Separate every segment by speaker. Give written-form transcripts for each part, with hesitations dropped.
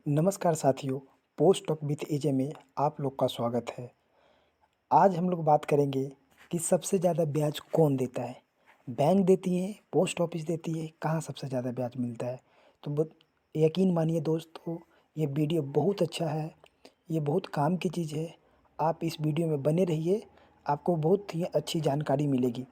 Speaker 1: नमस्कार साथियों, post doc with एजे में आप लोग का स्वागत है। आज हम लोग बात करेंगे कि सबसे ज़्यादा ब्याज कौन देता है? बैंक देती है, पोस्ट ऑफिस देती है, कहाँ सबसे ज़्यादा ब्याज मिलता है? तो यकीन मानिए दोस्तों, ये वीडियो बहुत अच्छा है, ये बहुत काम की चीज़ है। आप इस वीडियो में बने रहिए, आपको बहुत ही अच्छी जानकारी मिलेगी।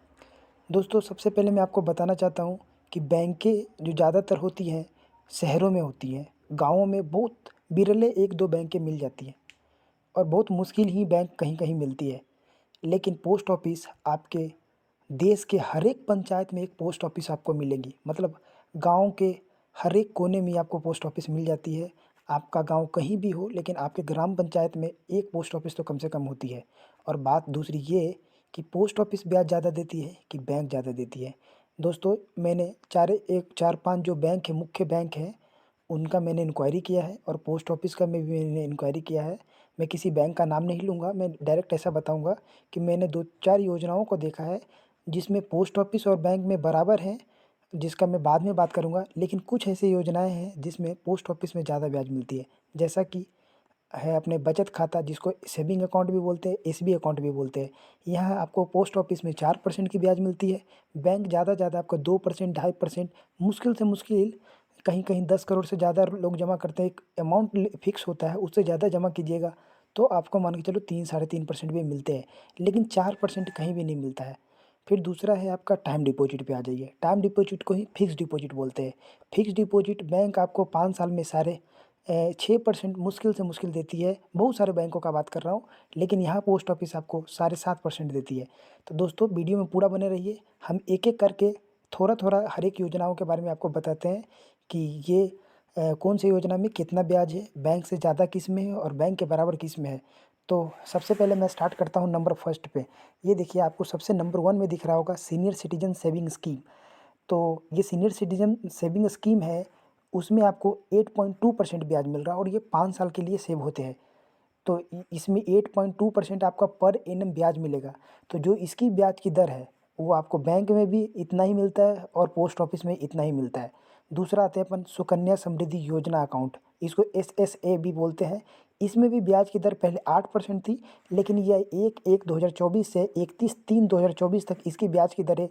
Speaker 1: दोस्तों, सबसे पहले मैं आपको बताना चाहता हूँ कि बैंकें जो ज़्यादातर होती हैं, शहरों में होती हैं। गाँवों में बहुत बिरले 1-2 बैंकें मिल जाती हैं और बहुत मुश्किल ही बैंक कहीं-कहीं मिलती है। लेकिन पोस्ट ऑफ़िस आपके देश के हर एक पंचायत में एक पोस्ट ऑफ़िस आपको मिलेंगी। मतलब गाँव के हर एक कोने में आपको पोस्ट ऑफ़िस मिल जाती है। आपका गाँव कहीं भी हो, लेकिन आपके ग्राम पंचायत में एक पोस्ट ऑफ़िस तो कम से कम होती है। और बात दूसरी ये कि पोस्ट ऑफ़िस ब्याज ज़्यादा देती है कि बैंक ज़्यादा देती है। दोस्तों, मैंने 4-5 जो बैंक है, मुख्य बैंक हैं, उनका मैंने इंक्वायरी किया है और पोस्ट ऑफ़िस का में भी मैंने इंक्वायरी किया है। मैं किसी बैंक का नाम नहीं लूँगा, मैं डायरेक्ट ऐसा बताऊँगा कि मैंने 2-4 योजनाओं को देखा है, जिसमें पोस्ट ऑफ़िस और बैंक में बराबर हैं, जिसका मैं बाद में बात करूँगा। लेकिन कुछ ऐसी योजनाएँ हैं, जिसमें पोस्ट ऑफ़िस में ज़्यादा ब्याज मिलती है। जैसा कि है अपने बचत खाता, जिसको सेविंग अकाउंट भी बोलते हैं, एसबी अकाउंट भी बोलते हैं। यहाँ आपको पोस्ट ऑफ़िस में 4% की ब्याज मिलती है। बैंक ज़्यादा से ज़्यादा आपको 2%, 2.5%, मुश्किल से मुश्किल कहीं-कहीं 10 करोड़ से ज़्यादा लोग जमा करते हैं। एक अमाउंट फिक्स होता है, उससे ज़्यादा जमा कीजिएगा तो आपको मान के चलो 3 साढ़े 3% भी मिलते हैं, लेकिन 4% कहीं भी नहीं मिलता है। फिर दूसरा है आपका टाइम डिपॉज़िट पे आ जाइए। टाइम डिपॉज़िट को ही फिक्स्ड डिपॉज़िट बोलते हैं। फिक्स्ड डिपॉज़िट बैंक आपको 5 साल में 6% मुश्किल से मुश्किल देती है। बहुत सारे बैंकों का बात कर रहा हूँ, लेकिन यहाँ पोस्ट ऑफ़िस आपको साढ़े 7% देती है। तो दोस्तों, वीडियो में पूरा बने रहिए। हम एक-एक करके थोड़ा-थोड़ा हर एक योजनाओं के बारे में आपको बताते हैं कि ये कौन सी योजना में कितना ब्याज है, बैंक से ज़्यादा किसमें है और बैंक के बराबर किसमें है। तो सबसे पहले मैं स्टार्ट करता हूँ नंबर फर्स्ट पे। ये देखिए, आपको सबसे नंबर 1 में दिख रहा होगा सीनियर सिटीज़न सेविंग स्कीम। तो ये सीनियर सिटीज़न सेविंग स्कीम है, उसमें आपको 8.2% ब्याज मिल रहा है और ये 5 साल के लिए सेव होते हैं। तो इसमें 8.2% आपका पर एनम ब्याज मिलेगा। तो जो इसकी ब्याज की दर है, वो आपको बैंक में भी इतना ही मिलता है और पोस्ट ऑफिस में इतना ही मिलता है। दूसरा आते हैं अपन सुकन्या समृद्धि योजना अकाउंट, इसको एसएसए भी बोलते हैं। इसमें भी ब्याज की दर पहले 8% थी, लेकिन यह 1/1/2024 से 31/3/2024 तक इसकी ब्याज की दरें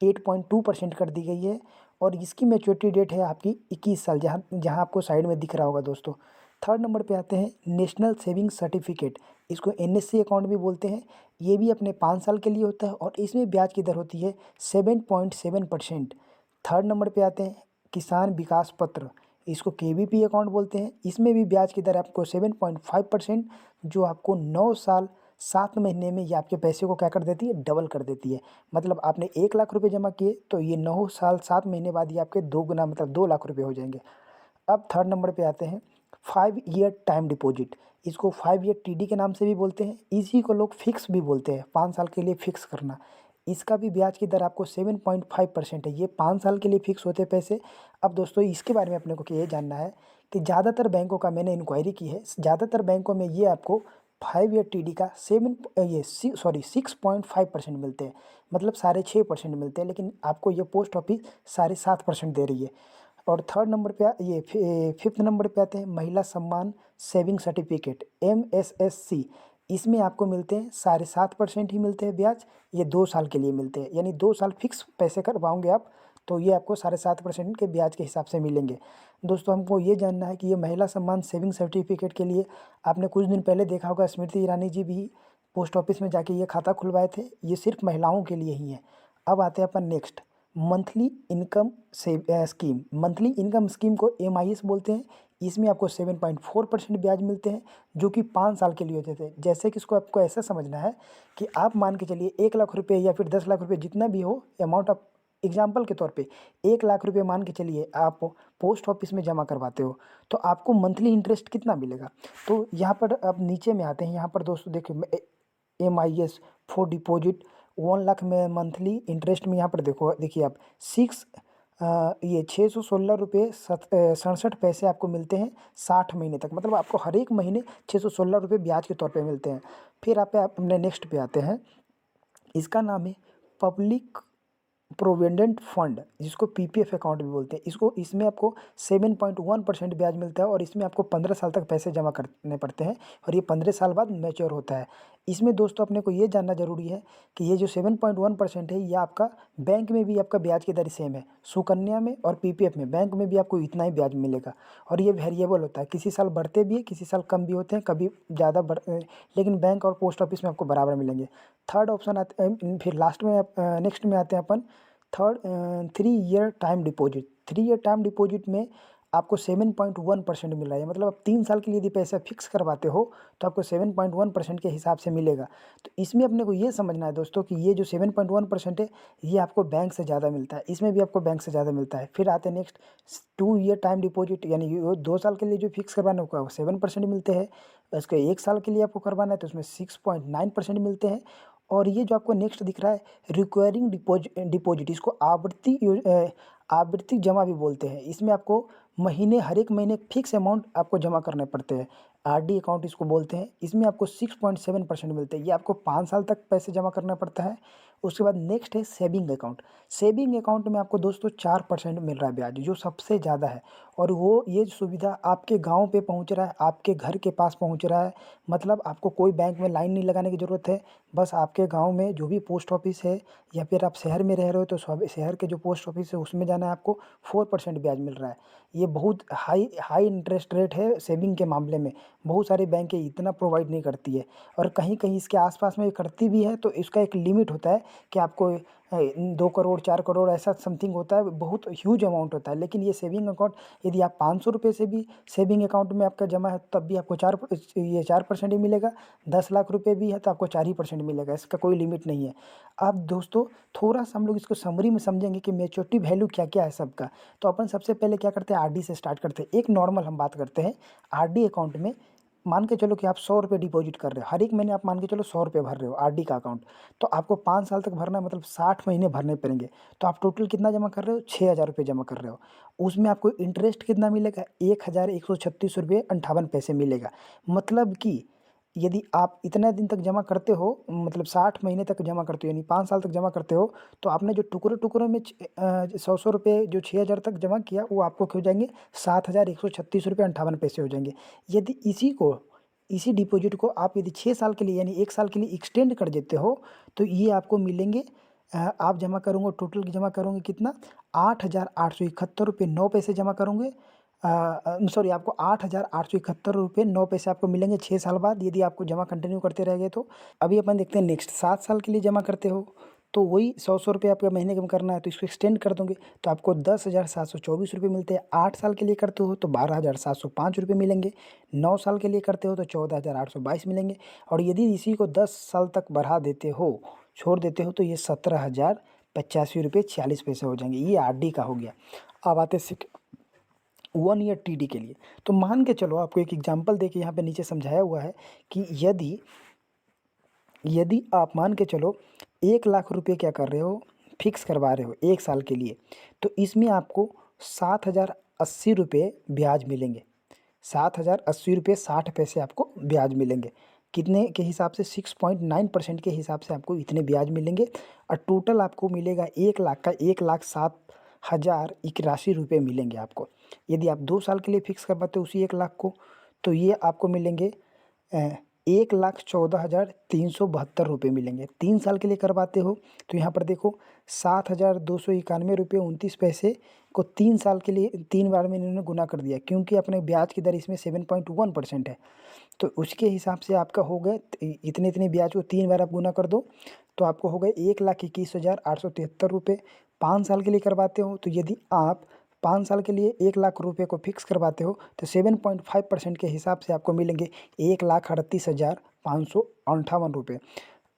Speaker 1: 8.2% कर दी गई है और इसकी मैच्योरिटी डेट है आपकी 21 साल, जहाँ जहाँ आपको साइड में दिख रहा होगा दोस्तों। थर्ड नंबर पे आते हैं नेशनल सेविंग सर्टिफिकेट, इसको एनएससी अकाउंट भी बोलते हैं। ये भी अपने 5 साल के लिए होता है और इसमें ब्याज की दर होती है 7.7%। थर्ड नंबर पे आते हैं किसान विकास पत्र, इसको केवीपी अकाउंट बोलते हैं। इसमें भी ब्याज की दर आपको 7.5%, जो आपको 9 साल 7 महीने में ये आपके पैसे को क्या कर देती है, डबल कर देती है। मतलब आपने 1 लाख रुपए जमा किए तो ये 9 साल 7 महीने बाद ये आपके 2 गुना मतलब 2 लाख रुपए हो जाएँगे। अब थर्ड नंबर पे आते हैं 5 ईयर टाइम डिपॉजिट, इसको 5 ईयर टीडी के नाम से भी बोलते हैं। इसी को लोग फिक्स भी बोलते हैं, 5 साल के लिए फिक्स करना। इसका भी ब्याज की दर आपको 7.5% है, ये 5 साल के लिए फिक्स होते हैं पैसे। अब दोस्तों, इसके बारे में अपने को ये जानना है कि ज़्यादातर बैंकों का मैंने इंक्वायरी की है, ज़्यादातर बैंकों में ये आपको 5 ईयर टीडी का 6.5% मिलते हैं, मतलब 6.5% मिलते हैं, लेकिन आपको ये पोस्ट ऑफिस 7.5% दे रही है। और थर्ड नंबर पे फिफ्थ नंबर पे आते हैं महिला सम्मान सेविंग सर्टिफिकेट, एमएसएससी। इसमें आपको मिलते हैं 7.5% ही मिलते हैं ब्याज। ये 2 साल के लिए मिलते हैं, यानी 2 साल फिक्स पैसे करवाओगे आप, तो ये आपको 7.5% के ब्याज के हिसाब से मिलेंगे। दोस्तों, हमको ये जानना है कि ये महिला सम्मान सेविंग सर्टिफिकेट के लिए आपने कुछ दिन पहले देखा होगा, स्मृति ईरानी जी भी पोस्ट ऑफिस में जाके ये खाता खुलवाए थे। ये सिर्फ महिलाओं के लिए ही है। अब आते हैं अपन next monthly income scheme. Monthly income scheme को एमआईएस बोलते हैं। इसमें आपको 7.4% ब्याज मिलते हैं, जो कि 5 साल के लिए होते थे। जैसे कि इसको आपको ऐसा समझना है कि आप मान के चलिए 1 लाख रुपए या फिर 10 लाख रुपए, जितना भी हो अमाउंट, आप एग्जाम्पल के तौर पे 1 लाख रुपए मान के चलिए आप पोस्ट ऑफिस में जमा करवाते हो, तो आपको मंथली इंटरेस्ट कितना मिलेगा। तो यहाँ पर अब नीचे में आते हैं, यहाँ पर दोस्तों देखिए एमआईएस फॉर डिपॉजिट 1 लाख में मंथली इंटरेस्ट में यहाँ पर देखिए आप ये 616 रुपये 67 पैसे आपको मिलते हैं 60 महीने तक। मतलब आपको हर एक महीने 616 रुपये ब्याज के तौर पे मिलते हैं। फिर आप अपने नेक्स्ट पे आते हैं, इसका नाम है पब्लिक प्रोविडेंट फंड, जिसको पीपीएफ अकाउंट भी बोलते हैं, इसमें आपको 7.1% ब्याज मिलता है और इसमें आपको 15 साल तक पैसे जमा करने पड़ते हैं और ये 15 साल बाद मैच्योर होता है। इसमें दोस्तों अपने को ये जानना जरूरी है कि ये जो 7.1% है, ये आपका बैंक में भी आपका ब्याज की दर सेम है। सुकन्या में और पीपीएफ में, बैंक में भी आपको इतना ही ब्याज मिलेगा और ये वेरिएबल होता है, किसी साल बढ़ते भी है, किसी साल कम भी होते हैं, कभी ज़्यादा लेकिन बैंक और पोस्ट ऑफिस में आपको बराबर मिलेंगे। थर्ड ऑप्शन आते फिर लास्ट में नेक्स्ट में आते हैं अपन third 3 year time deposit. 3 year time deposit में आपको 7.1% मिल रहा है, मतलब आप 3 साल के लिए यदि पैसा फिक्स करवाते हो तो आपको 7.1% के हिसाब से मिलेगा। तो इसमें अपने को ये समझना है दोस्तों कि ये जो 7.1% है, ये आपको बैंक से ज़्यादा मिलता है, इसमें भी आपको बैंक से ज़्यादा मिलता है। फिर आते हैं नेक्स्ट 2 ईयर टाइम डिपॉजिट, यानी 2 साल के लिए जो फिक्स करवाना होगा 7% मिलते हैं। उसके 1 साल के लिए आपको करवाना है तो उसमें 6.9% मिलते हैं। और ये जो आपको नेक्स्ट दिख रहा है रिक्वायरिंग डिपॉजिट, इसको आवृत्ति जमा भी बोलते हैं। इसमें आपको हर एक महीने फिक्स अमाउंट आपको जमा करने पड़ते हैं, आरडी अकाउंट इसको बोलते हैं। इसमें आपको 6.7% मिलते हैं, ये आपको 5 साल तक पैसे जमा करना पड़ता है। उसके बाद नेक्स्ट है सेविंग अकाउंट। सेविंग अकाउंट में आपको दोस्तों 4% मिल रहा है ब्याज, जो सबसे ज़्यादा है। और वो ये सुविधा आपके गांव पे पहुंच रहा है, आपके घर के पास पहुंच रहा है। मतलब आपको कोई बैंक में लाइन नहीं लगाने की ज़रूरत है, बस आपके गांव में जो भी पोस्ट ऑफिस है, या फिर आप शहर में रह रहे हो तो शहर के जो पोस्ट ऑफिस है उसमें जाना है, आपको 4% ब्याज मिल रहा है। ये बहुत हाई हाई इंटरेस्ट रेट है सेविंग के मामले में। बहुत सारी बैंकें इतना प्रोवाइड नहीं करती है, और कहीं कहीं इसके आसपास में करती भी है तो इसका एक लिमिट होता है कि आपको 2 करोड़ 4 करोड़ ऐसा समथिंग होता है, बहुत ह्यूज अमाउंट होता है। लेकिन ये सेविंग अकाउंट, यदि आप 500 रुपये से भी सेविंग अकाउंट में आपका जमा है तब भी आपको 4% ही मिलेगा। 10 लाख रुपये भी है तो आपको 4% मिलेगा, इसका कोई लिमिट नहीं है। अब दोस्तों थोड़ा सा हम लोग इसको समरी में समझेंगे कि मैच्योरिटी वैल्यू क्या क्या है सबका। तो अपन सबसे पहले क्या करते हैं, आरडी से स्टार्ट करते हैं। एक नॉर्मल हम बात करते हैं आरडी अकाउंट में। मान के चलो कि आप 100 रुपये डिपॉजिट कर रहे हो, हर एक महीने आप मान के चलो 100 रुपये भर रहे हो आरडी का अकाउंट। तो आपको 5 साल तक भरना है, मतलब 60 महीने भरने पड़ेंगे। तो आप टोटल कितना जमा कर रहे हो, 6,000 रुपये जमा कर रहे हो। उसमें आपको इंटरेस्ट कितना मिलेगा, 1,136 रुपये 58 पैसे मिलेगा। मतलब कि यदि आप इतना दिन तक जमा करते हो, मतलब 60 महीने तक जमा करते हो, यानी 5 साल तक जमा करते हो, तो आपने जो टुकड़ों टुकड़ों में 100 100 रुपये जो 6,000 तक जमा किया, वो आपको हो जाएंगे 7,136 रुपये 58 पैसे हो जाएंगे। यदि इसी डिपॉजिट को आप यदि 6 साल के लिए यानी 1 साल के लिए एक्सटेंड कर देते हो, तो ये आपको मिलेंगे आप जमा करोगे टोटल जमा करोगे कितना, 8,871 रुपये 9 पैसे जमा करोगे। सॉरी, आपको 8,871 रुपये 9 पैसे आपको मिलेंगे 6 साल बाद, यदि आपको जमा कंटिन्यू करते रहेंगे तो। अभी अपन देखते हैं नेक्स्ट, 7 साल के लिए जमा करते हो तो वही 100 100 रुपये आपका महीने का करना है, तो इसको एक्सटेंड कर दोगे तो आपको 10,724 रुपये मिलते हैं। 8 साल के लिए करते हो तो 12,705 रुपये मिलेंगे। 9 साल के लिए करते हो तो 14,822 मिलेंगे। और यदि इसी को 10 साल तक बढ़ा देते हो, छोड़ देते हो, तो ये 17,085 रुपये 46 पैसे हो जाएंगे। ये आरडी का हो गया। अब आते 1 ईयर टीडी के लिए। तो मान के चलो, आपको एक एग्जांपल देके यहाँ पे नीचे समझाया हुआ है कि यदि यदि आप मान के चलो 1 लाख रुपए क्या कर रहे हो, फिक्स करवा रहे हो 1 साल के लिए, तो इसमें आपको 7,080 रुपये ब्याज मिलेंगे। 7,080 रुपये 60 पैसे आपको ब्याज मिलेंगे। कितने के हिसाब से, 6.9% के हिसाब से आपको इतने ब्याज मिलेंगे। और टोटल आपको मिलेगा 1 लाख का 1,07,081 रुपये मिलेंगे आपको। यदि आप 2 साल के लिए फिक्स करवाते हो उसी 1 लाख को, तो ये आपको मिलेंगे 1,14,372 रुपये मिलेंगे। 3 साल के लिए करवाते हो तो यहाँ पर देखो 7,291 रुपये 29 पैसे को 3 साल के लिए 3 बार में इन्होंने गुना कर दिया, क्योंकि अपने ब्याज की दर इसमें 7.1% है। तो उसके हिसाब से आपका हो गए इतने इतने ब्याज को 3 बार आप गुना कर दो तो आपको हो गए 1,21,873 रुपये। 5 साल के लिए करवाते हो तो यदि आप 5 साल के लिए 1 लाख रुपये को फिक्स करवाते हो तो 7.5% के हिसाब से आपको मिलेंगे 1,38,558 रुपये।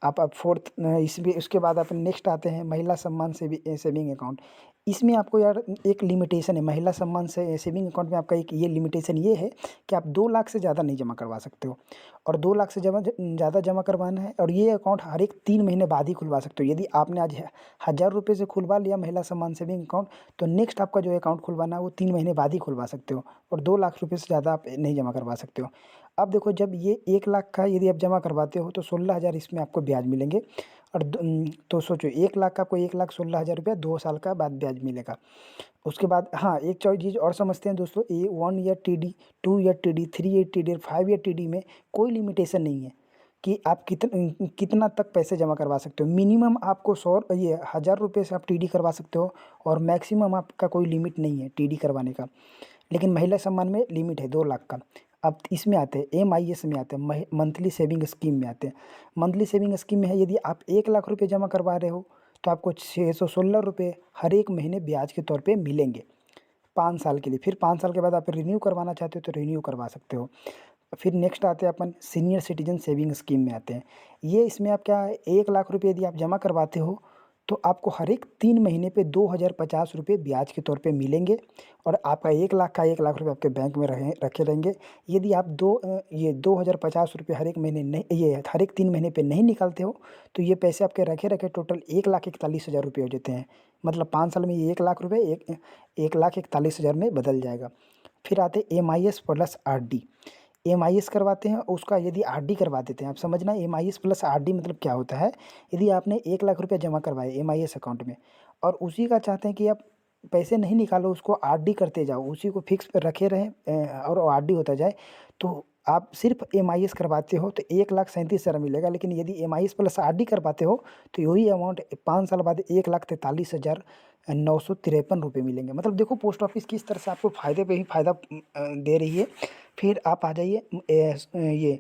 Speaker 1: आप फोर्थ इसमें उसके बाद अपन नेक्स्ट आते हैं महिला सम्मान सेविंग अकाउंट। इसमें आपको यार एक लिमिटेशन है, महिला सम्मान से सेविंग अकाउंट में आपका एक ये लिमिटेशन ये है कि आप 2 लाख से ज़्यादा नहीं जमा करवा सकते हो, और 2 लाख से ज़्यादा जमा करवाना है। और ये अकाउंट हर एक 3 महीने बाद ही खुलवा सकते हो। यदि आपने आज 1,000 रुपये से खुलवा लिया महिला सम्मान सेविंग अकाउंट, तो नेक्स्ट आपका जो अकाउंट खुलवाना है वो 3 महीने बाद ही खुलवा सकते हो, और 2 लाख रुपये से ज़्यादा आप नहीं जमा करवा सकते हो। अब देखो, जब ये 1 लाख का यदि आप जमा करवाते हो तो 16,000 इसमें आपको ब्याज मिलेंगे। और तो सोचो 1 लाख का, आपको 1,16,000 रुपया 2 साल का बाद ब्याज मिलेगा। उसके बाद हाँ, एक चीज़ और समझते हैं दोस्तों, ये 1 year TD, 2 year TD, 3 year TD और 5 ईयर टीडी में कोई लिमिटेशन नहीं है कि आप कितना तक पैसे जमा करवा सकते हो। मिनिमम आपको 1,000 रुपये से आप टीडी करवा सकते हो और मैक्सिमम आपका कोई लिमिट नहीं है टीडी करवाने का। लेकिन महिला सम्मान में लिमिट है 2 लाख का। अब इसमें आते हैं MIS में आते हैं, मंथली सेविंग स्कीम में आते हैं। मंथली सेविंग स्कीम में है, यदि आप 1 लाख रुपये जमा करवा रहे हो तो आपको 616 रुपये हर एक महीने ब्याज के तौर पे मिलेंगे 5 साल के लिए। फिर 5 साल के बाद आप रिन्यू करवाना चाहते हो तो रिन्यू करवा सकते हो। फिर नेक्स्ट आते हैं अपन सीनियर सिटीजन सेविंग स्कीम में आते हैं। ये इसमें आप क्या है, 1 लाख रुपये यदि आप जमा करवाते हो तो आपको हर एक 3 महीने पे 2,050 रुपये ब्याज के तौर पे मिलेंगे और आपका 1 लाख का 1 लाख रुपये आपके बैंक में रखे रहेंगे। यदि आप 2,050 रुपये हर एक महीने नहीं, ये हर एक 3 महीने पे नहीं निकालते हो तो ये पैसे आपके रखे रखे टोटल 1,41,000 रुपये हो जाते हैं। मतलब 5 साल में ये 1 लाख रुपये 1,41,000 में बदल जाएगा। फिर आते MIS प्लस RD। MIS करवाते हैं, उसका यदि RD करवा देते हैं, आप समझना MIS प्लस RD मतलब क्या होता है। यदि आपने 1 लाख रुपये जमा करवाए MIS अकाउंट में और उसी का चाहते हैं कि आप पैसे नहीं निकालो, उसको RD करते जाओ, उसी को फिक्स पे रखे रहें और RD होता जाए, तो आप सिर्फ MIS करवाते हो तो 1,37,000 मिलेगा। लेकिन यदि MIS प्लस RD करवाते हो तो यही अमाउंट 5 साल बाद 1,43,953 रुपये मिलेंगे। मतलब देखो पोस्ट ऑफिस किस तरह से आपको फ़ायदे पे ही फ़ायदा दे रही है। फिर आप आ जाइए ये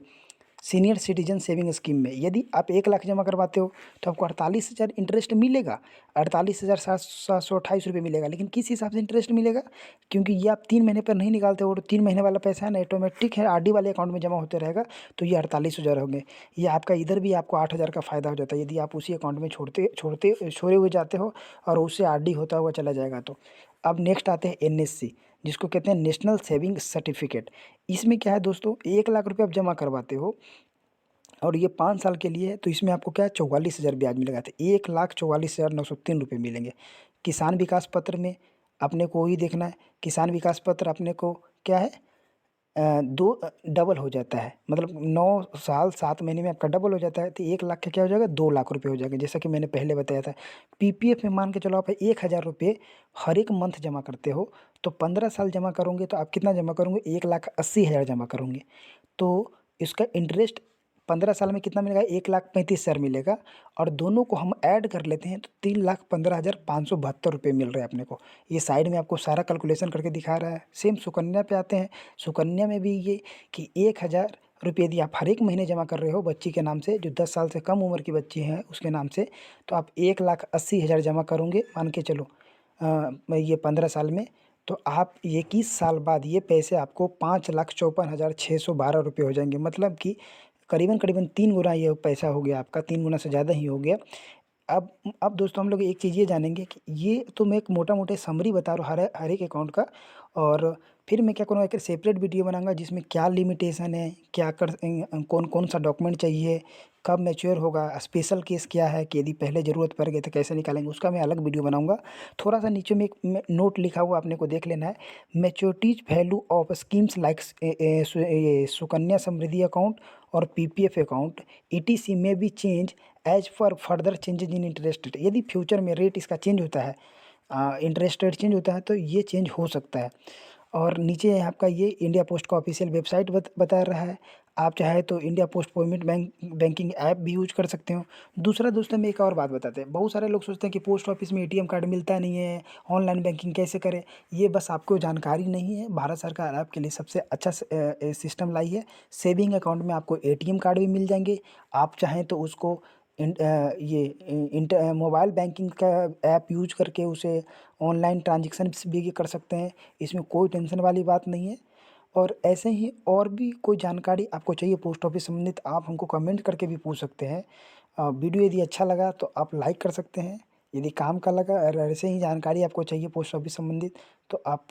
Speaker 1: सीनियर सिटीजन सेविंग स्कीम में। यदि आप 1 लाख जमा करवाते हो तो आपको 48,000 इंटरेस्ट मिलेगा, 48,728 रुपये मिलेगा। लेकिन किस हिसाब से इंटरेस्ट मिलेगा, क्योंकि ये आप 3 महीने पर नहीं निकालते हो तो 3 महीने वाला पैसा है ना ऑटोमेटिक है RD वाले अकाउंट में जमा होते रहेगा, तो ये 48,000 होंगे। ये आपका इधर भी आपको 8,000 का फ़ायदा हो जाता है यदि आप उसी अकाउंट में छोड़े हुए जाते हो और उससे RD होता हुआ चला जाएगा तो। अब नेक्स्ट आते हैं NSC, जिसको कहते हैं नेशनल सेविंग सर्टिफिकेट। इसमें क्या है दोस्तों, 1 लाख रुपये आप जमा करवाते हो और ये 5 साल के लिए है, तो इसमें आपको क्या है 44,000 ब्याज मिलेगा, तो 1,44,903 रुपये मिलेंगे। किसान विकास पत्र में अपने को ही देखना है, किसान विकास पत्र अपने को क्या है डबल हो जाता है, मतलब 9 साल 7 महीने में आपका डबल हो जाता है, तो 1 लाख का क्या हो जाएगा 2 लाख रुपये हो जाएगा, जैसा कि मैंने पहले बताया था। PPF में मान के चलो आप 1,000 रुपये हर एक मंथ जमा करते हो, तो 15 साल जमा करोगे तो आप कितना जमा करोगे, 1,80,000 जमा करोगे। तो इसका इंटरेस्ट 15 साल में कितना मिलेगा, 1,35,000 मिलेगा और दोनों को हम ऐड कर लेते हैं तो 3,15,572 रुपये मिल रहे हैं अपने को। ये साइड में आपको सारा कैलकुलेशन करके दिखा रहा है। सेम सुकन्या पे आते हैं। सुकन्या में भी ये कि 1,000 रुपये यदि आप हर एक महीने जमा कर रहे हो बच्ची के नाम से, जो 10 साल से कम उम्र की बच्ची है उसके नाम से, तो आप 1,80,000 जमा करोगे मान के चलो ये 15 साल में, तो आप 21 साल बाद ये पैसे आपको 5,54,612 रुपये हो जाएंगे। मतलब कि करीबन 3 गुना ये पैसा हो गया आपका, 3 गुना से ज़्यादा ही हो गया। अब दोस्तों हम लोग एक चीज़ ये जानेंगे कि ये तो मैं एक मोटा-मोटा समरी बता रहा हूँ हर एक अकाउंट का, और फिर मैं क्या करूँगा एक सेपरेट वीडियो बनाऊँगा जिसमें क्या लिमिटेशन है, कौन-कौन सा डॉक्यूमेंट चाहिए, कब मैच्योर होगा, स्पेशल केस क्या है कि यदि पहले ज़रूरत पड़ गई तो कैसे निकालेंगे, उसका मैं अलग वीडियो बनाऊँगा। थोड़ा-सा नीचे में एक नोट लिखा हुआ आपने को देख लेना है, maturities value of schemes like ये सुकन्या समृद्धि अकाउंट और PPF अकाउंट ETC में बी चेंज एज पर further changes in interest rate. यदि फ्यूचर में रेट इसका चेंज होता है, इंटरेस्ट रेट चेंज होता है तो ये चेंज हो सकता है। और नीचे है आपका ये इंडिया पोस्ट का ऑफिशियल वेबसाइट बता रहा है। आप चाहे तो India post payment banking app भी यूज कर सकते हो। दूसरा दोस्तों में एक और बात बताते हैं, बहुत सारे लोग सोचते हैं कि पोस्ट ऑफिस में ATM कार्ड मिलता नहीं है, ऑनलाइन बैंकिंग कैसे करें। ये बस आपको जानकारी नहीं है, भारत सरकार आपके लिए सबसे अच्छा सिस्टम लाई है। सेविंग अकाउंट में आपको ATM कार्ड भी मिल जाएंगे। आप चाहें तो उसको मोबाइल बैंकिंग का ऐप यूज करके उसे ऑनलाइन ट्रांजेक्शन्स भी कर सकते हैं। इसमें कोई टेंशन वाली बात नहीं है। और ऐसे ही और भी कोई जानकारी आपको चाहिए पोस्ट ऑफिस संबंधित, आप हमको कमेंट करके भी पूछ सकते हैं। वीडियो यदि अच्छा लगा तो आप लाइक कर सकते हैं, यदि काम का लगा और ऐसे ही जानकारी आपको चाहिए पोस्ट ऑफिस संबंधित तो आप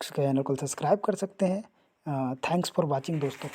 Speaker 1: चैनल को सब्सक्राइब कर सकते हैं। थैंक्स फॉर वॉचिंग दोस्तों।